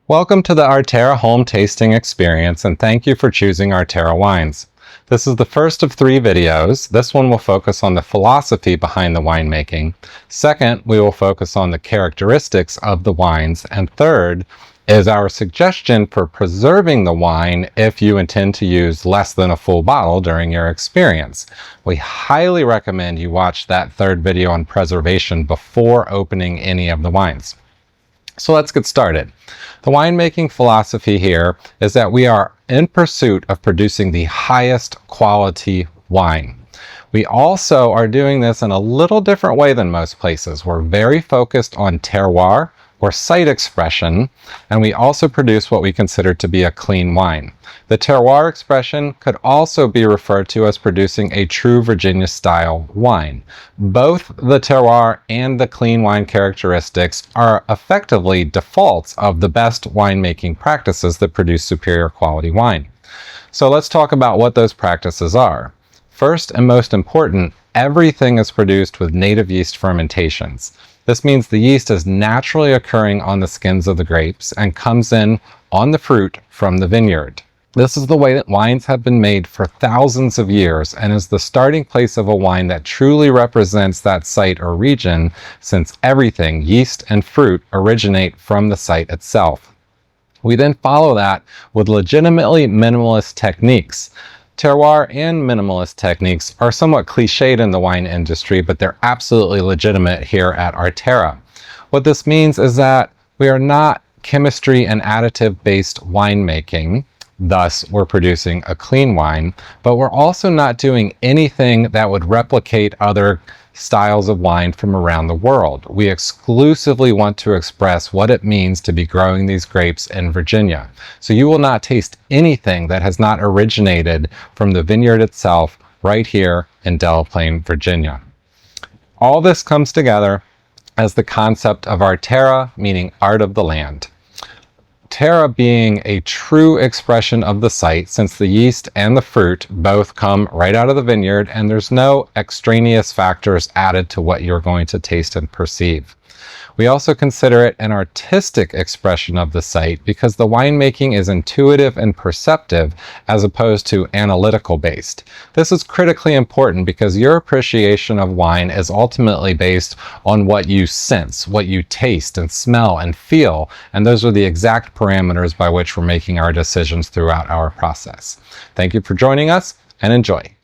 Welcome to the Arterra home tasting experience, and thank you for choosing Arterra wines. This is the first of 3 videos. This one will focus on the philosophy behind the winemaking. Second, we will focus on the characteristics of the wines. And third is our suggestion for preserving the wine if you intend to use less than a full bottle during your experience. We highly recommend you watch that third video on preservation before opening any of the wines. So let's get started. The winemaking philosophy here is that we are in pursuit of producing the highest quality wine. We also are doing this in a little different way than most places. We're very focused on terroir, or site expression, and we also produce what we consider to be a clean wine. The terroir expression could also be referred to as producing a true Virginia style wine. Both the terroir and the clean wine characteristics are effectively defaults of the best winemaking practices that produce superior quality wine. So let's talk about what those practices are. First and most important, everything is produced with native yeast fermentations. This means the yeast is naturally occurring on the skins of the grapes and comes in on the fruit from the vineyard. This is the way that wines have been made for thousands of years and is the starting place of a wine that truly represents that site or region, since everything, yeast and fruit, originate from the site itself. We then follow that with legitimately minimalist techniques. Terroir and minimalist techniques are somewhat cliched in the wine industry, but they're absolutely legitimate here at Arterra. What this means is that we are not chemistry and additive-based winemaking, thus we're producing a clean wine, but we're also not doing anything that would replicate other styles of wine from around the world. We exclusively want to express what it means to be growing these grapes in Virginia. So you will not taste anything that has not originated from the vineyard itself right here in Delaplane, Virginia. All this comes together as the concept of Arterra, meaning art of the land. Terra being a true expression of the site, since the yeast and the fruit both come right out of the vineyard and there's no extraneous factors added to what you're going to taste and perceive. We also consider it an artistic expression of the site because the winemaking is intuitive and perceptive as opposed to analytical based. This is critically important because your appreciation of wine is ultimately based on what you sense, what you taste and smell and feel, and those are the exact parameters by which we're making our decisions throughout our process. Thank you for joining us and enjoy.